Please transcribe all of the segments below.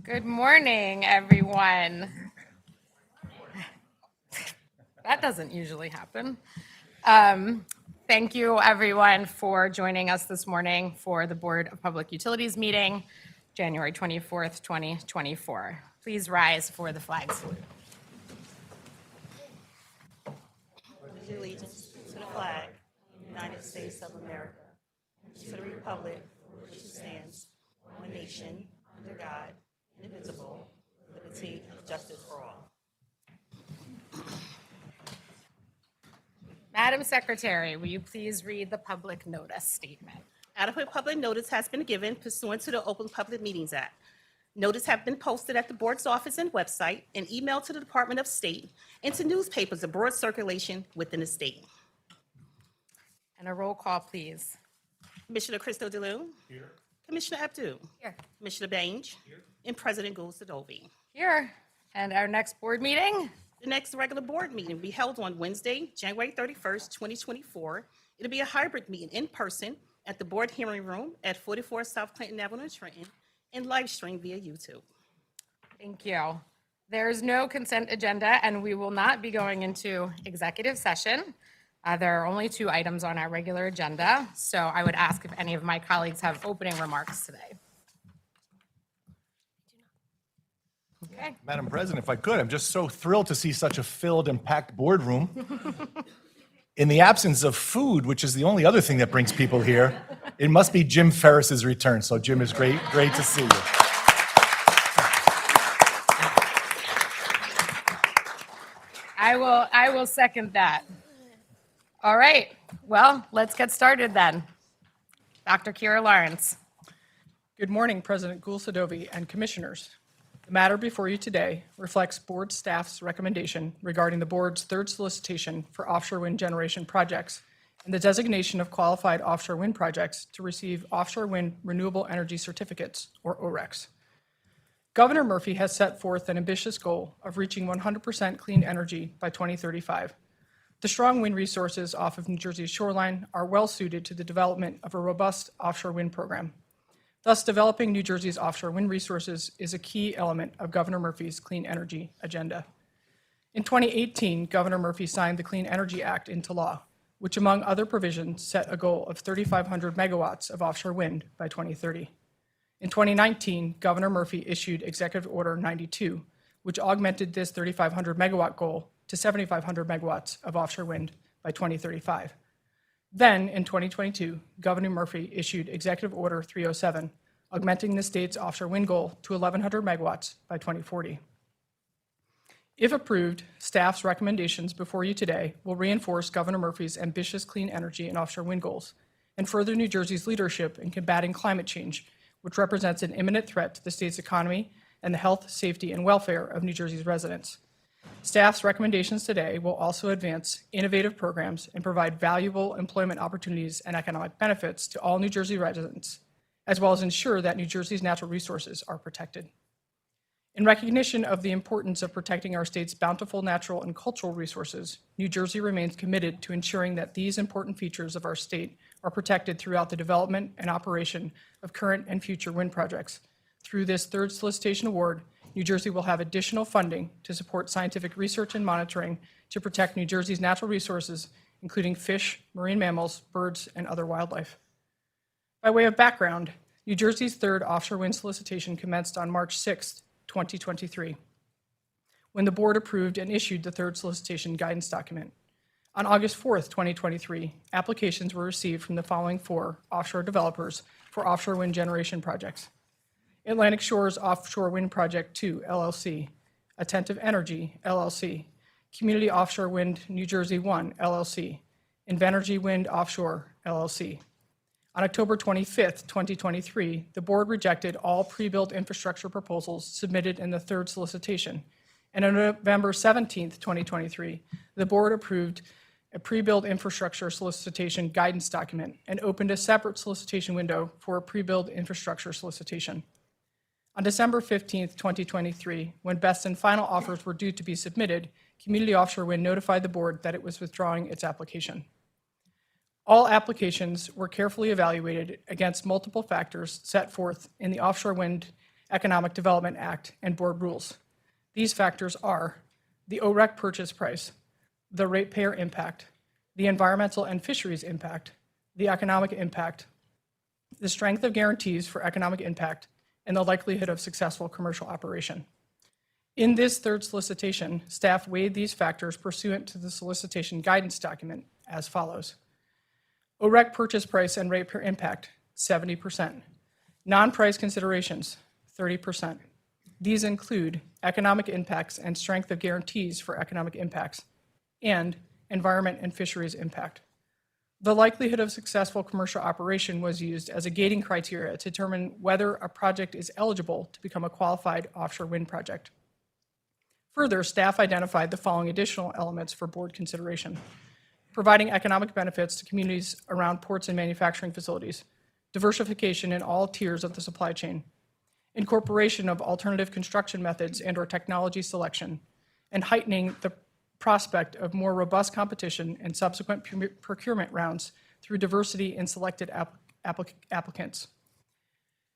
Good morning, everyone. That doesn't usually happen. Thank you, everyone, for joining us this morning for the Board of Public Utilities meeting, January 24th, 2024. Please rise for the flag salute. Pledge allegiance to the flag of the United States of America, to the republic for which it stands, one nation, under God, indivisible, with liberty and justice for all. Madam Secretary, will you please read the public notice statement? Adequate public notice has been given pursuant to the Open Public Meetings Act. Notice have been posted at the board's office and website and emailed to the Department of State and to newspapers of broad circulation within the state. And a roll call, please. Commissioner Cristo DeLu. Here. Commissioner Abdu. Here. Commissioner Bange. Here. And President Gould-Sadovy. Here. And our next board meeting? The next regular board meeting will be held on Wednesday, January 31st, 2024. It'll be a hybrid meeting in person at the board hearing room at 44 South Clinton Avenue in Trenton and live stream via YouTube. Thank you. There's no consent agenda, and we will not be going into executive session. There are only 2 items on our regular agenda, so I would ask if any of my colleagues have opening remarks today. Okay. Madam President, if I could, I'm just so thrilled to see such a filled and packed boardroom. In the absence of food, which is the only other thing that brings people here, it must be Jim Ferris's return. So Jim, is great to see you. I will second that. All right, well, let's get started then. Dr. Kira Lawrence. Good morning, President Gould-Sadovy and Commissioners. The matter before you today reflects board staff's recommendation regarding the board's 3rd solicitation for offshore wind generation projects and the designation of qualified offshore wind projects to receive offshore wind renewable energy certificates, or ORECs. Governor Murphy has set forth an ambitious goal of reaching 100% clean energy by 2035. The strong wind resources off of New Jersey's shoreline are well suited to the development of a robust offshore wind program. Thus, developing New Jersey's offshore wind resources is a key element of Governor Murphy's clean energy agenda. In 2018, Governor Murphy signed the Clean Energy Act into law, which among other provisions set a goal of 3,500 megawatts of offshore wind by 2030. In 2019, Governor Murphy issued Executive Order 92, which augmented this 3,500 megawatt goal to 7,500 megawatts of offshore wind by 2035. Then, in 2022, Governor Murphy issued Executive Order 307, augmenting the state's offshore wind goal to 1,100 megawatts by 2040. If approved, staff's recommendations before you today will reinforce Governor Murphy's ambitious clean energy and offshore wind goals and further New Jersey's leadership in combating climate change, which represents an imminent threat to the state's economy and the health, safety, and welfare of New Jersey's residents. Staff's recommendations today will also advance innovative programs and provide valuable employment opportunities and economic benefits to all New Jersey residents, as well as ensure that New Jersey's natural resources are protected. In recognition of the importance of protecting our state's bountiful natural and cultural resources, New Jersey remains committed to ensuring that these important features of our state are protected throughout the development and operation of current and future wind projects. Through this 3rd solicitation award, New Jersey will have additional funding to support scientific research and monitoring to protect New Jersey's natural resources, including fish, marine mammals, birds, and other wildlife. By way of background, New Jersey's 3rd offshore wind solicitation commenced on March 6, 2023, when the board approved and issued the 3rd solicitation guidance document. On August 4, 2023, applications were received from the following 4 offshore developers for offshore wind generation projects: Atlantic Shores Offshore Wind Project 2, LLC, Attentive Energy, LLC, Community Offshore Wind New Jersey 1, LLC, Invenergy Wind Offshore, LLC. On October 25, 2023, the board rejected all pre-built infrastructure proposals submitted in the 3rd solicitation, and on November 17, 2023, the board approved a pre-built infrastructure solicitation guidance document and opened a separate solicitation window for a pre-built infrastructure solicitation. On December 15, 2023, when best and final offers were due to be submitted, Community Offshore Wind notified the board that it was withdrawing its application. All applications were carefully evaluated against multiple factors set forth in the Offshore Wind Economic Development Act, and board rules. These factors are the OREC purchase price, the ratepayer impact, the environmental and fisheries impact, the economic impact, the strength of guarantees for economic impact, and the likelihood of successful commercial operation. In this third solicitation, staff weighed these factors pursuant to the solicitation guidance document as follows. OREC purchase price and ratepayer impact, 70%. Non-price considerations, 30%. These include economic impacts and strength of guarantees for economic impacts, and environment and fisheries impact. The likelihood of successful commercial operation was used as a gating criteria to determine whether a project is eligible to become a qualified offshore wind project. Further, staff identified the following additional elements for board consideration: providing economic benefits to communities around ports and manufacturing facilities, diversification in all tiers of the supply chain, incorporation of alternative construction methods and/or technology selection, and heightening the prospect of more robust competition and subsequent procurement rounds through diversity in selected applicants.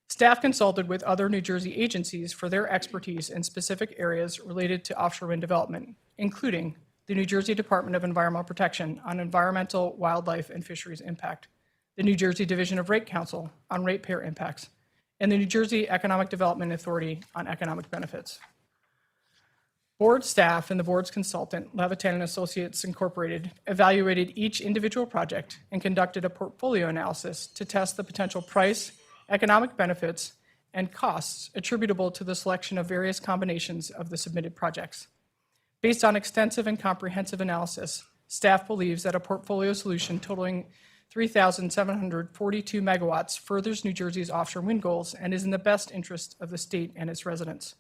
Staff consulted with other New Jersey agencies for their expertise in specific areas related to offshore wind development, including the New Jersey Department of Environmental Protection on environmental, wildlife, and fisheries impact, the New Jersey Division of Rate Counsel on ratepayer impacts, and the New Jersey Economic Development Authority on economic benefits. Board staff and the board's consultant, Levitan and Associates Incorporated, evaluated each individual project and conducted a portfolio analysis to test the potential price, economic benefits, and costs attributable to the selection of various combinations of the submitted projects. Based on extensive and comprehensive analysis, staff believes that a portfolio solution totaling 3,742 megawatts furthers New Jersey's offshore wind goals and is in the best interest of the state and its residents.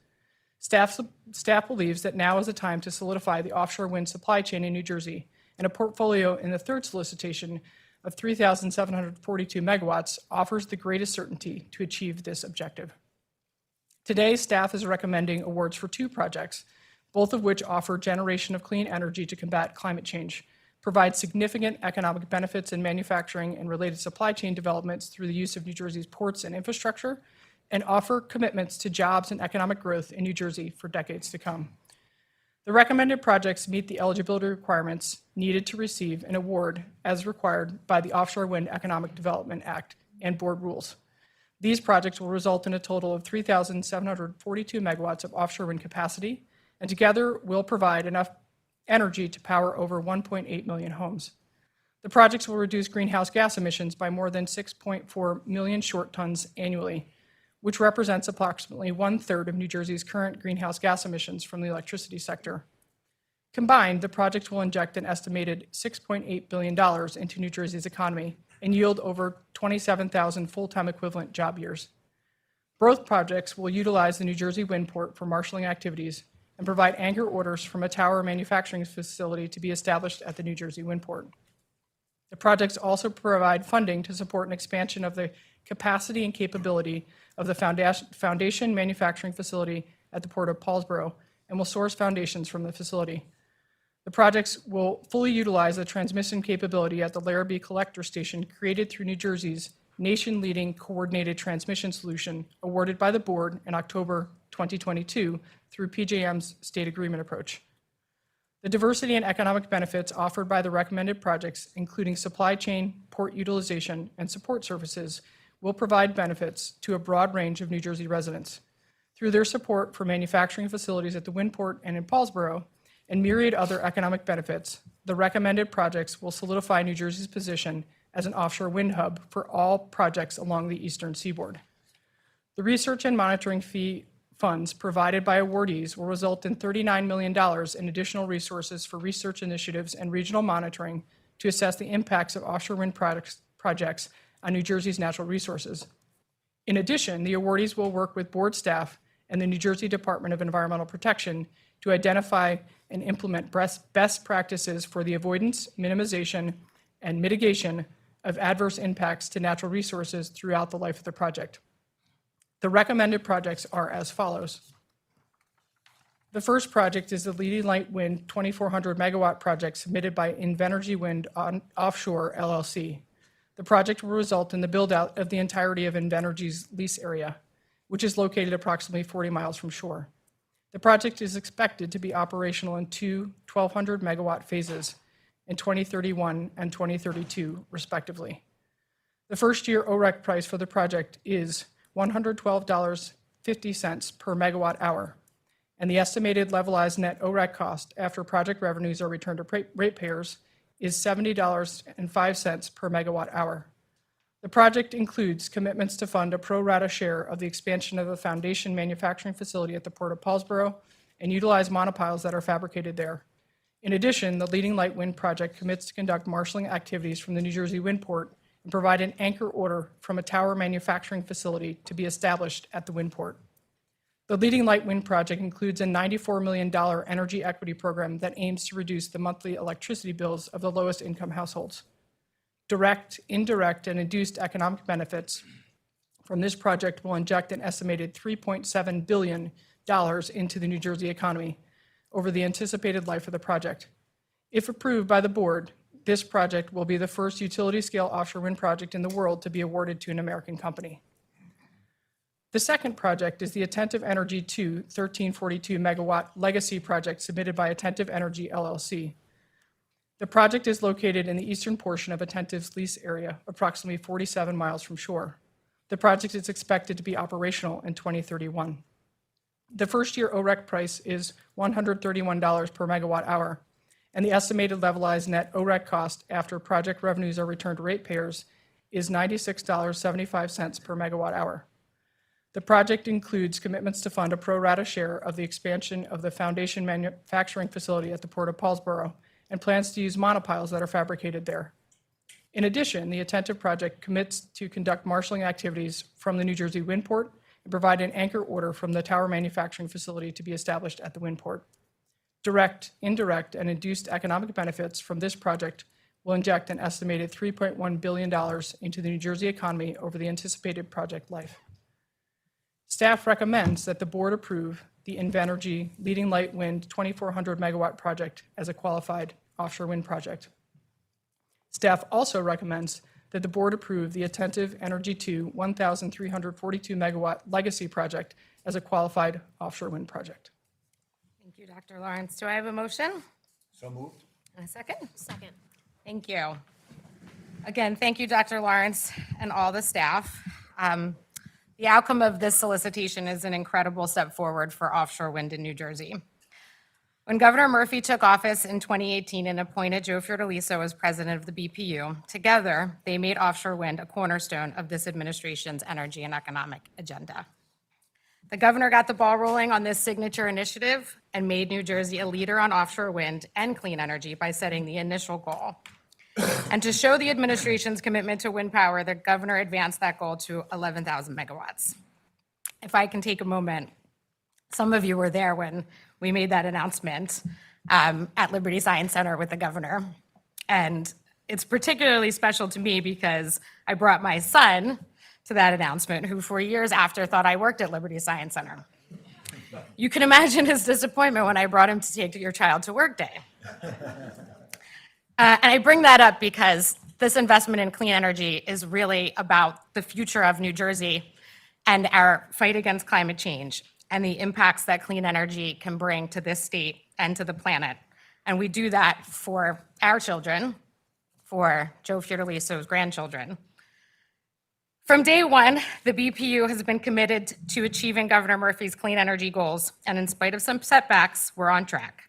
Staff believes that now is the time to solidify the offshore wind supply chain in New Jersey, and a portfolio in the third solicitation of 3,742 megawatts offers the greatest certainty to achieve this objective. Today, staff is recommending awards for 2 projects, both of which offer generation of clean energy to combat climate change, provide significant economic benefits in manufacturing and related supply chain developments through the use of New Jersey's ports and infrastructure, and offer commitments to jobs and economic growth in New Jersey for decades to come. The recommended projects meet the eligibility requirements needed to receive an award as required by the Offshore Wind Economic Development Act and board rules. These projects will result in a total of 3,742 megawatts of offshore wind capacity, and together will provide enough energy to power over 1.8 million homes. The projects will reduce greenhouse gas emissions by more than 6.4 million short tons annually, which represents approximately 1/3 of New Jersey's current greenhouse gas emissions from the electricity sector. Combined, the projects will inject an estimated $6.8 billion into New Jersey's economy and yield over 27,000 full-time equivalent job years. Both projects will utilize the New Jersey Wind Port for marshaling activities and provide anchor orders from a tower manufacturing facility to be established at the New Jersey Wind Port. The projects also provide funding to support an expansion of the capacity and capability of the foundation manufacturing facility at the Port of Paulsboro and will source foundations from the facility. The projects will fully utilize the transmission capability at the Larrabee Collector Station created through New Jersey's nation-leading coordinated transmission solution awarded by the board in October 2022 through PJM's state agreement approach. The diversity and economic benefits offered by the recommended projects, including supply chain, port utilization, and support services, will provide benefits to a broad range of New Jersey residents. Through their support for manufacturing facilities at the Wind Port and in Paulsboro, and myriad other economic benefits, the recommended projects will solidify New Jersey's position as an offshore wind hub for all projects along the eastern seaboard. The research and monitoring fee funds provided by awardees will result in $39 million in additional resources for research initiatives and regional monitoring to assess the impacts of offshore wind projects on New Jersey's natural resources. In addition, the awardees will work with board staff and the New Jersey Department of Environmental Protection to identify and implement best practices for the avoidance, minimization, and mitigation of adverse impacts to natural resources throughout the life of the project. The recommended projects are as follows. The first project is the Leading Light Wind 2,400 megawatt project submitted by Invenergy Wind Offshore LLC. The project will result in the build-out of the entirety of Invenergy's lease area. which is located approximately 40 miles from shore. The project is expected to be operational in two 1,200-megawatt phases in 2031 and 2032, respectively. The first-year OREC price for the project is $112.50 per megawatt hour, and the estimated levelized net OREC cost after project revenues are returned to ratepayers is $70.05 per megawatt hour. The project includes commitments to fund a pro rata share of the expansion of the foundation manufacturing facility at the Port of Paulsboro and utilize monopiles that are fabricated there. In addition, the Leading Light Wind Project commits to conduct marshaling activities from the New Jersey Windport and provide an anchor order from a tower manufacturing facility to be established at the Windport. The Leading Light Wind Project includes a $94 million energy equity program that aims to reduce the monthly electricity bills of the lowest income households. Direct, indirect, and induced economic benefits from this project will inject an estimated $3.7 billion into the New Jersey economy over the anticipated life of the project. If approved by the board, this project will be the first utility-scale offshore wind project in the world to be awarded to an American company. The second project is the Attentive Energy 2 1342 megawatt legacy project submitted by Attentive Energy LLC. The project is located in the eastern portion of Attentive's lease area, approximately 47 miles from shore. The project is expected to be operational in 2031. The first-year OREC price is $131 per megawatt hour, and the estimated levelized net OREC cost after project revenues are returned to ratepayers is $96.75 per megawatt hour. The project includes commitments to fund a pro rata share of the expansion of the foundation manufacturing facility at the Port of Paulsboro and plans to use monopiles that are fabricated there. In addition, the Attentive project commits to conduct marshaling activities from the New Jersey Windport and provide an anchor order from the tower manufacturing facility to be established at the Windport. Direct, indirect, and induced economic benefits from this project will inject an estimated $3.1 billion into the New Jersey economy over the anticipated project life. Staff recommends that the board approve the Invenergy Leading Light Wind 2,400 megawatt project as a qualified offshore wind project. Staff also recommends that the board approve the Attentive Energy 2 1,342 megawatt legacy project as a qualified offshore wind project. Thank you, Dr. Lawrence. Do I have a motion? So moved. And a second? Second. Thank you. Again, thank you, Dr. Lawrence and all the staff. The outcome of this solicitation is an incredible step forward for offshore wind in New Jersey. When Governor Murphy took office in 2018 and appointed Joe Fiordaliso as president of the BPU, together they made offshore wind a cornerstone of this administration's energy and economic agenda. The governor got the ball rolling on this signature initiative and made New Jersey a leader on offshore wind and clean energy by setting the initial goal. And to show the administration's commitment to wind power, the governor advanced that goal to 11,000 megawatts. If I can take a moment, some of you were there when we made that announcement at Liberty Science Center with the governor. And it's particularly special to me because I brought my son to that announcement, who for years after thought I worked at Liberty Science Center. You can imagine his disappointment when I brought him to take your child to work day. And I bring that up because this investment in clean energy is really about the future of New Jersey and our fight against climate change and the impacts that clean energy can bring to this state and to the planet. And we do that for our children, for Joe Fiordaliso's grandchildren. From day one, the BPU has been committed to achieving Governor Murphy's clean energy goals, and in spite of some setbacks, we're on track.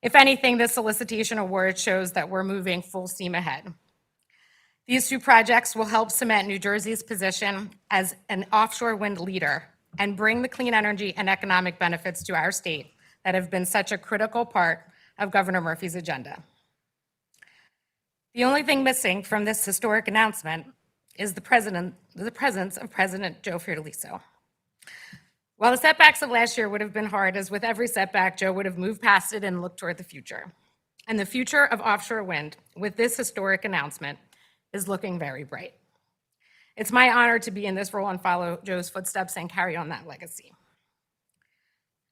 If anything, this solicitation award shows that we're moving full steam ahead. These two projects will help cement New Jersey's position as an offshore wind leader and bring the clean energy and economic benefits to our state that have been such a critical part of Governor Murphy's agenda. The only thing missing from this historic announcement is the presence of President Joe Fiordaliso. While the setbacks of last year would have been hard, as with every setback, Joe would have moved past it and looked toward the future. And the future of offshore wind, with this historic announcement, is looking very bright. It's my honor to be in this role and follow Joe's footsteps and carry on that legacy.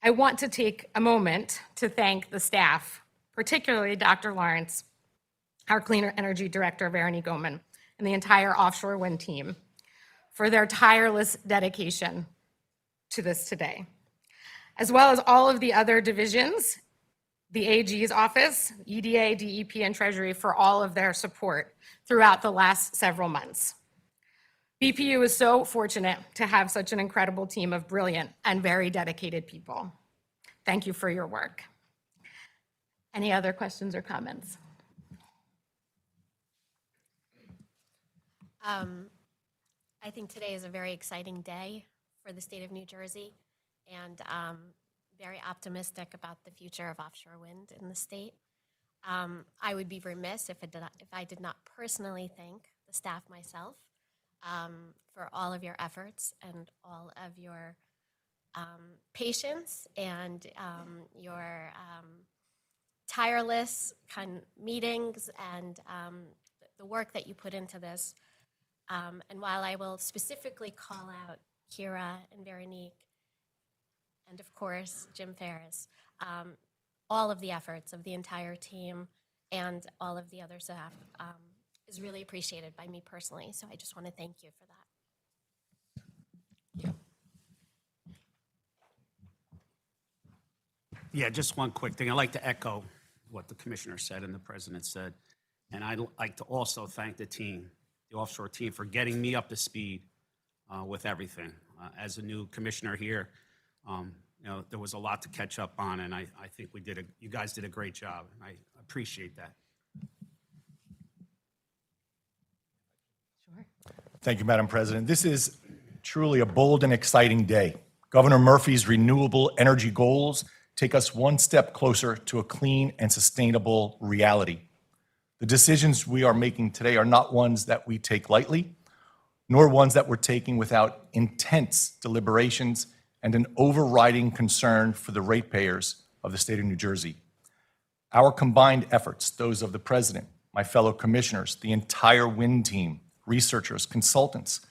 I want to take a moment to thank the staff, particularly Dr. Lawrence, our Clean Energy Director, Verity Goman, and the entire offshore wind team for their tireless dedication to this today, as well as all of the other divisions, the AG's office, EDA, DEP, and Treasury for all of their support throughout the last several months. BPU is so fortunate to have such an incredible team of brilliant and very dedicated people. Thank you for your work. Any other questions or comments? I think today is a very exciting day for the state of New Jersey, and very optimistic about the future of offshore wind in the state. I would be remiss if I did not personally thank the staff myself for all of your efforts and all of your patience and your tireless meetings and the work that you put into this. And while I will specifically call out Kira and Veronique, and of course, Jim Ferris, all of the efforts of the entire team and all of the other staff is really appreciated by me personally. So I just want to thank you for that. Yeah, just one quick thing. I'd like to echo what the commissioner said and the president said. And I'd like to also thank the team, the offshore team, for getting me up to speed with everything. As a new commissioner here, there was a lot to catch up on, and I think you guys did a great job, and I appreciate that. Sure. Thank you, Madam President. This is truly a bold and exciting day. Governor Murphy's renewable energy goals take us one step closer to a clean and sustainable reality. The decisions we are making today are not ones that we take lightly, nor ones that we're taking without intense deliberations and an overriding concern for the ratepayers of the state of New Jersey. Our combined efforts, those of the President, my fellow commissioners, the entire wind team, researchers, consultants,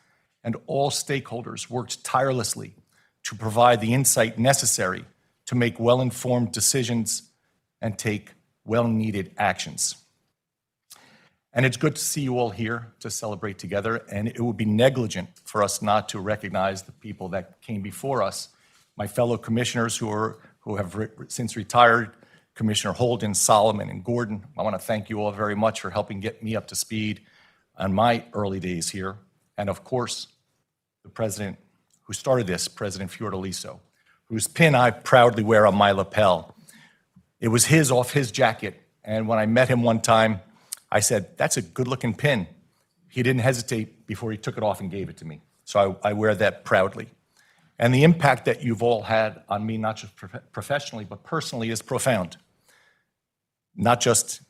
and all stakeholders worked tirelessly to provide the insight necessary to make well-informed decisions and take well-needed actions. And it's good to see you all here to celebrate together, and it would be negligent for us not to recognize the people that came before us, my fellow commissioners who have since retired, Commissioner Holden, Solomon, and Gordon. I want to thank you all very much for helping get me up to speed on my early days here. And of course, the president who started this, President Fiordaliso, whose pin I proudly wear on my lapel. It was off his jacket, and when I met him one time, I said, "That's a good-looking pin." He didn't hesitate before he took it off and gave it to me. So I wear that proudly. And the impact that you've all had on me, not just professionally, but personally, is profound. Not just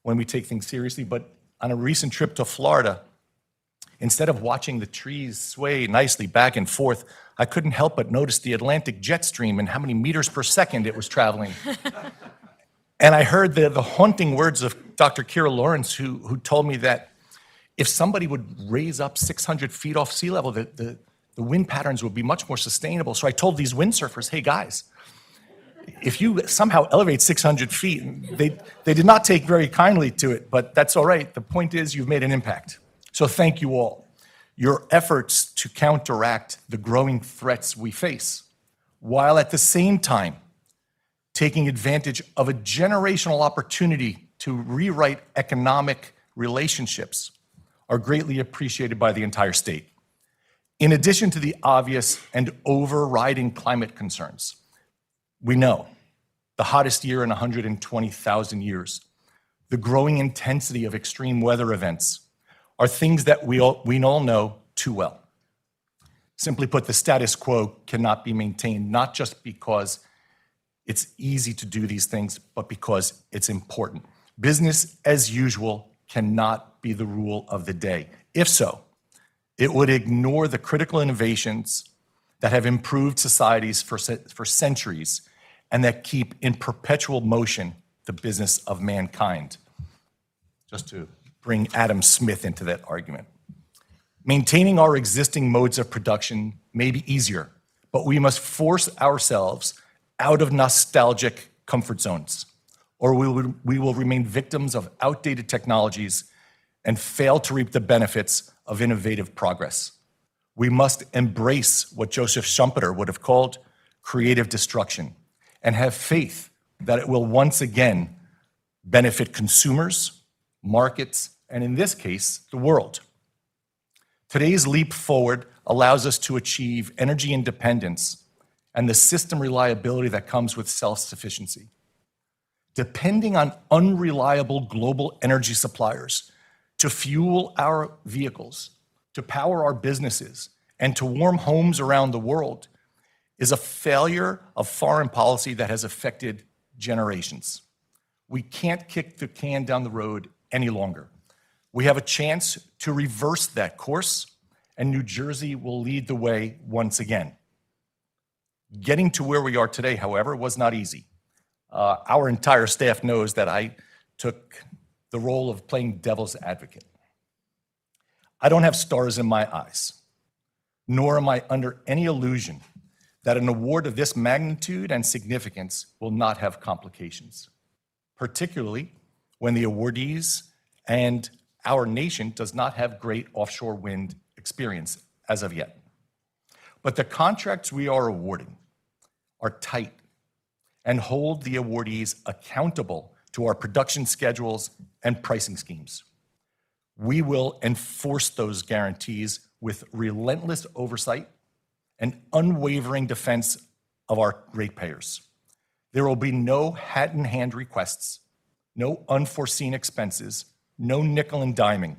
when we take things seriously, but on a recent trip to Florida, instead of watching the trees sway nicely back and forth, I couldn't help but notice the Atlantic jet stream and how many meters per second it was traveling. And I heard the haunting words of Dr. Kira Lawrence, who told me that if somebody would raise up 600 feet off sea level, the wind patterns would be much more sustainable. So I told these windsurfers, hey guys, if you somehow elevate 600 feet, they did not take very kindly to it, but that's all right. The point is you've made an impact. So thank you all. Your efforts to counteract the growing threats we face, while at the same time taking advantage of a generational opportunity to rewrite economic relationships, are greatly appreciated by the entire state. In addition to the obvious and overriding climate concerns, we know the hottest year in 120,000 years, the growing intensity of extreme weather events are things that we all know too well. Simply put, the status quo cannot be maintained, not just because it's easy to do these things, but because it's important. Business as usual cannot be the rule of the day. If so, it would ignore the critical innovations that have improved societies for centuries and that keep in perpetual motion the business of mankind. Just to bring Adam Smith into that argument. Maintaining our existing modes of production may be easier, but we must force ourselves out of nostalgic comfort zones, or we will remain victims of outdated technologies and fail to reap the benefits of innovative progress. We must embrace what Joseph Schumpeter would have called creative destruction and have faith that it will once again benefit consumers, markets, and in this case, the world. Today's leap forward allows us to achieve energy independence and the system reliability that comes with self-sufficiency. Depending on unreliable global energy suppliers to fuel our vehicles, to power our businesses, and to warm homes around the world is a failure of foreign policy that has affected generations. We can't kick the can down the road any longer. We have a chance to reverse that course, and New Jersey will lead the way once again. Getting to where we are today, however, was not easy. Our entire staff knows that I took the role of playing devil's advocate. I don't have stars in my eyes, nor am I under any illusion that an award of this magnitude and significance will not have complications, particularly when the awardees and our nation does not have great offshore wind experience as of yet. But the contracts we are awarding are tight and hold the awardees accountable to our production schedules and pricing schemes. We will enforce those guarantees with relentless oversight and unwavering defense of our ratepayers. There will be no hat-in-hand requests, no unforeseen expenses, no nickel and diming.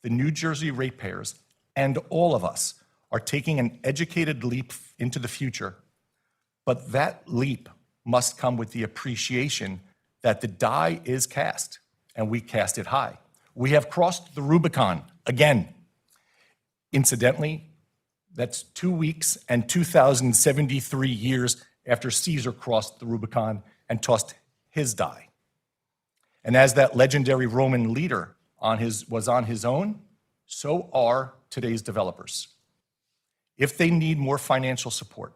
The New Jersey ratepayers and all of us are taking an educated leap into the future, but that leap must come with the appreciation that the die is cast, and we cast it high. We have crossed the Rubicon again. Incidentally, that's 2 weeks and 2,073 years after Caesar crossed the Rubicon and tossed his die. And as that legendary Roman leader was on his own, so are today's developers. If they need more financial support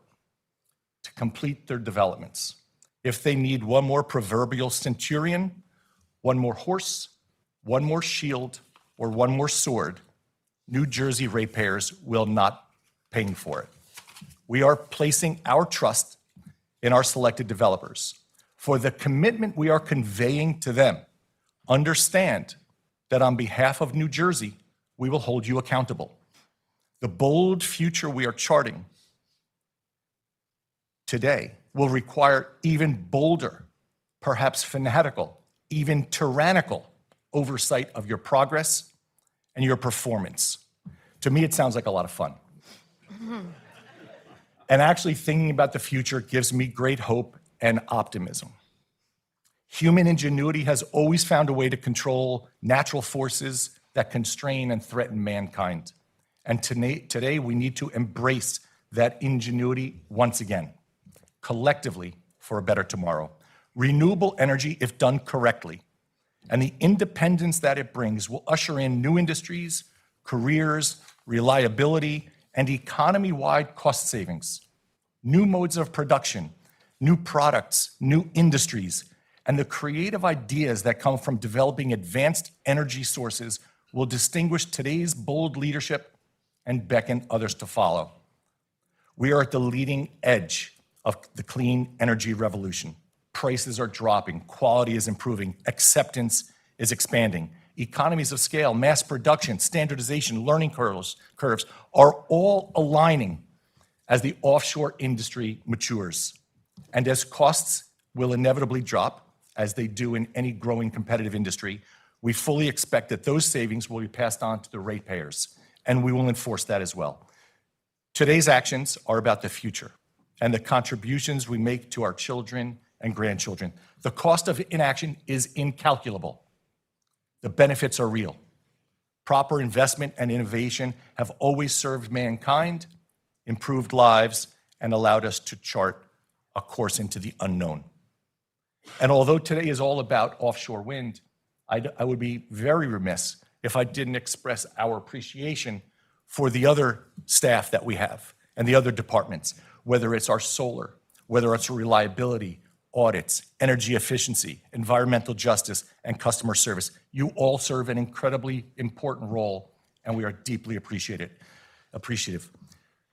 to complete their developments, if they need one more proverbial centurion, one more horse, one more shield, or one more sword, New Jersey ratepayers will not pay for it. We are placing our trust in our selected developers. For the commitment we are conveying to them, understand that on behalf of New Jersey, we will hold you accountable. The bold future we are charting today will require even bolder, perhaps fanatical, even tyrannical oversight of your progress and your performance. To me, it sounds like a lot of fun. And actually thinking about the future gives me great hope and optimism. Human ingenuity has always found a way to control natural forces that constrain and threaten mankind. And today we need to embrace that ingenuity once again, collectively for a better tomorrow. Renewable energy, if done correctly, and the independence that it brings will usher in new industries, careers, reliability, and economy-wide cost savings, new modes of production, new products, new industries, and the creative ideas that come from developing advanced energy sources will distinguish today's bold leadership and beckon others to follow. We are at the leading edge of the clean energy revolution. Prices are dropping, quality is improving, acceptance is expanding. Economies of scale, mass production, standardization, learning curves are all aligning as the offshore industry matures. And as costs will inevitably drop, as they do in any growing competitive industry, we fully expect that those savings will be passed on to the ratepayers, and we will enforce that as well. Today's actions are about the future and the contributions we make to our children and grandchildren. The cost of inaction is incalculable. The benefits are real. Proper investment and innovation have always served mankind, improved lives, and allowed us to chart a course into the unknown. And although today is all about offshore wind, I would be very remiss if I didn't express our appreciation for the other staff that we have and the other departments, whether it's our solar, whether it's reliability, audits, energy efficiency, environmental justice, and customer service. You all serve an incredibly important role, and we are deeply appreciated. appreciative.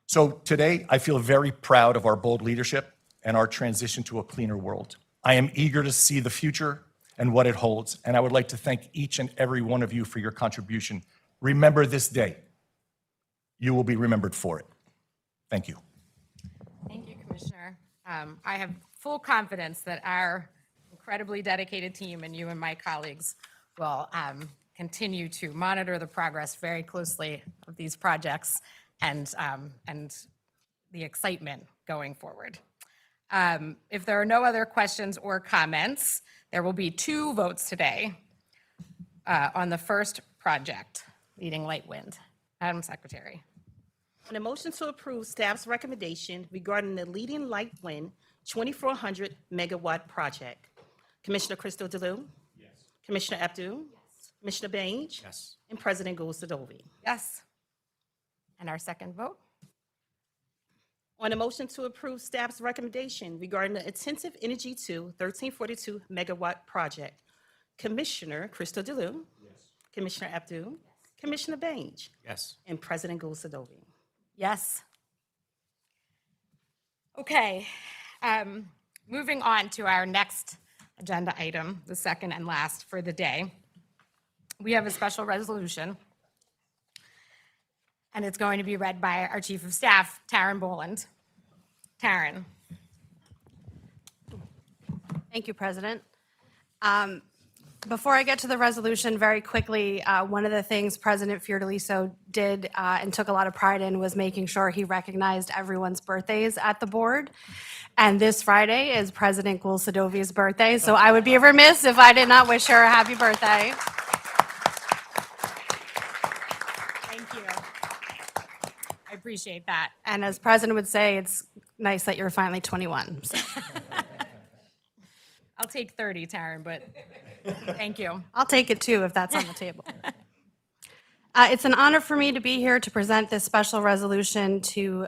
So today, I feel very proud of our bold leadership and our transition to a cleaner world. I am eager to see the future and what it holds, and I would like to thank each and every one of you for your contribution. Remember this day. You will be remembered for it. Thank you. Thank you, Commissioner. I have full confidence that our incredibly dedicated team and you and my colleagues will continue to monitor the progress very closely of these projects and the excitement going forward. If there are no other questions or comments, there will be 2 votes today on the first project, Leading Light Wind. Madam Secretary. On a motion to approve staff's recommendation regarding the Leading Light Wind 2,400 megawatt project, Commissioner Crystal DeLu? Yes. Commissioner Abdul? Yes. Commissioner Baines? Yes. And President Gulsadovi. Yes. And our second vote? On a motion to approve staff's recommendation regarding the Intensive Energy 2 1342 megawatt project, Commissioner Crystal DeLu? Yes. Commissioner Abdul? Yes. Commissioner Baines? Yes. And President Gulsadovi. Yes. Okay, moving on to our next agenda item, the second and last for the day. We have a special resolution, and it's going to be read by our Chief of Staff, Taryn Boland. Taryn. Thank you, President. Before I get to the resolution, very quickly, one of the things President Fiordaliso did and took a lot of pride in was making sure he recognized everyone's birthdays at the board. And this Friday is President Gulsadovi's birthday, so I would be remiss if I did not wish her a happy birthday. Thank you. I appreciate that. And as President would say, it's nice that you're finally 21. So I'll take 30, Taryn, but thank you. I'll take it too if that's on the table. It's an honor for me to be here to present this special resolution to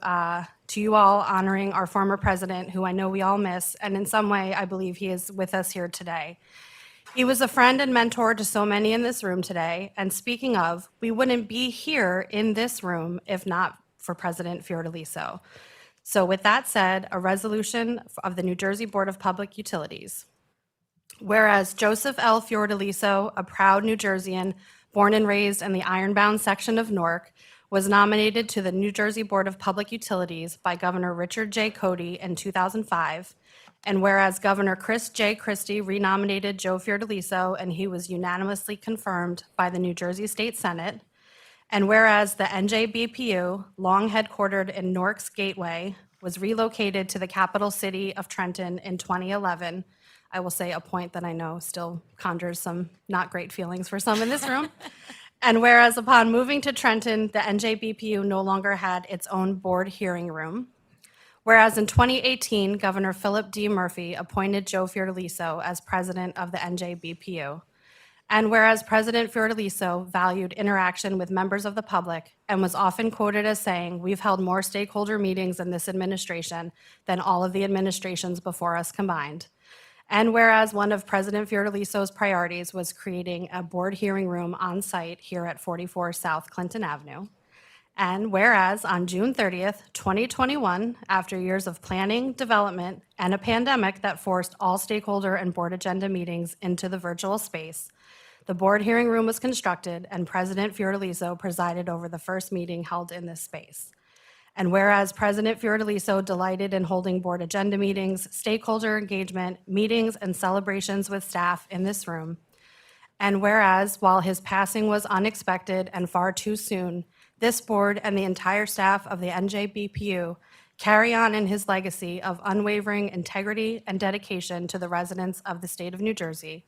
you all, honoring our former president, who I know we all miss, and in some way, I believe he is with us here today. He was a friend and mentor to so many in this room today, and speaking of, we wouldn't be here in this room if not for President Fiordaliso. So with that said, a resolution of the New Jersey Board of Public Utilities. Whereas Joseph L. Fiordaliso, a proud New Jerseyan, born and raised in the Ironbound section of Newark, was nominated to the New Jersey Board of Public Utilities by Governor Richard J. Cody in 2005. And whereas Governor Chris J. Christie renominated Joe Fiordaliso and he was unanimously confirmed by the New Jersey State Senate. And whereas the NJBPU, long headquartered in Newark's Gateway, was relocated to the capital city of Trenton in 2011, I will say a point that I know still conjures some not great feelings for some in this room. And whereas upon moving to Trenton, the NJBPU no longer had its own board hearing room. Whereas in 2018, Governor Philip D. Murphy appointed Joe Fiordaliso as president of the NJBPU. And whereas President Fiordaliso valued interaction with members of the public and was often quoted as saying, "We've held more stakeholder meetings in this administration than all of the administrations before us combined." And whereas one of President Fiordaliso's priorities was creating a board hearing room on site here at 44 South Clinton Avenue. And whereas on June 30th, 2021, after years of planning, development, and a pandemic that forced all stakeholder and board agenda meetings into the virtual space, the board hearing room was constructed and President Fiordaliso presided over the first meeting held in this space. And whereas President Fiordaliso delighted in holding board agenda meetings, stakeholder engagement, meetings, and celebrations with staff in this room. And whereas, while his passing was unexpected and far too soon, this board and the entire staff of the NJBPU carry on in his legacy of unwavering integrity and dedication to the residents of the state of New Jersey.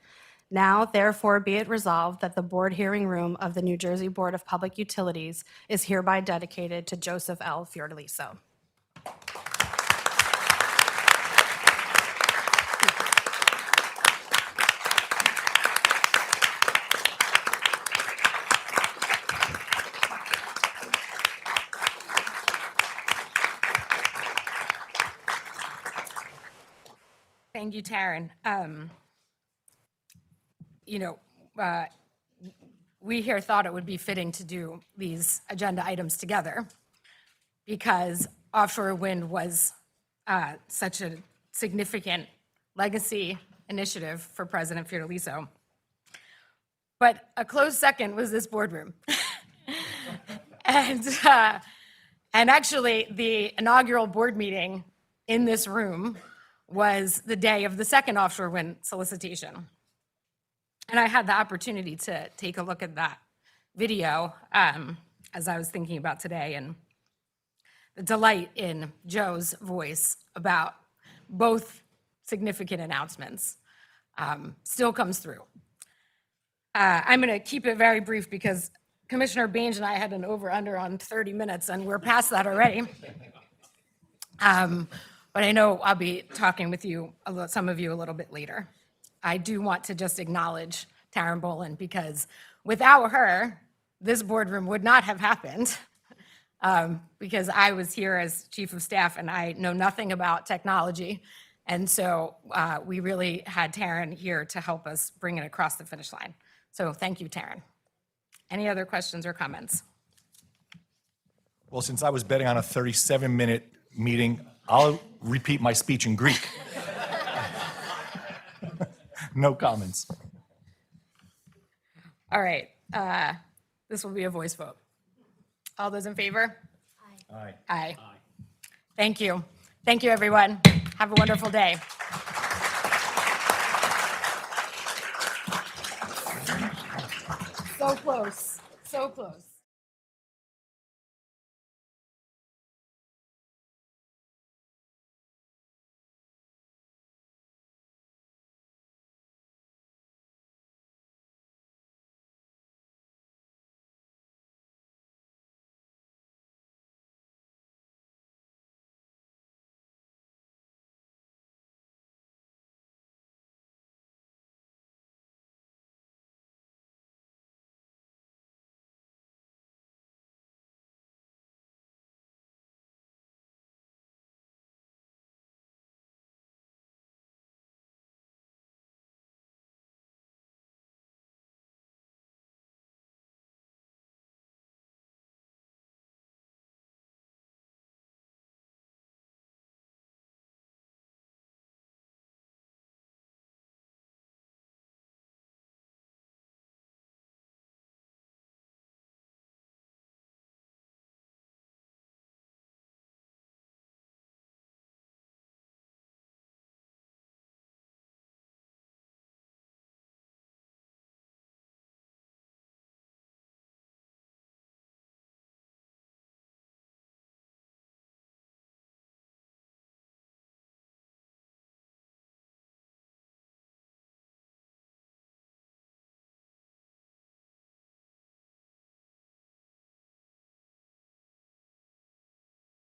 Now, therefore, be it resolved that the board hearing room of the New Jersey Board of Public Utilities is hereby dedicated to Joseph L. Fiordaliso. Thank you, Taryn. We here thought it would be fitting to do these agenda items together. because offshore wind was such a significant legacy initiative for President Fiordaliso. But a close second was this boardroom. And actually, the inaugural board meeting in this room was the day of the second offshore wind solicitation. And I had the opportunity to take a look at that video as I was thinking about today, and the delight in Joe's voice about both significant announcements still comes through. I'm going to keep it very brief because Commissioner Baines and I had an over-under on 30 minutes, and we're past that already. But I know I'll be talking with you, some of you, a little bit later. I do want to just acknowledge Taryn Boland, because without her, this boardroom would not have happened, because I was here as Chief of Staff and I know nothing about technology. And so we really had Taryn here to help us bring it across the finish line. So thank you, Taryn. Any other questions or comments? Well, since I was betting on a 37-minute meeting, I'll repeat my speech in Greek. No comments. All right, this will be a voice vote. All those in favor? Aye. Aye. Thank you. Thank you, everyone. Have a wonderful day. So close, so close.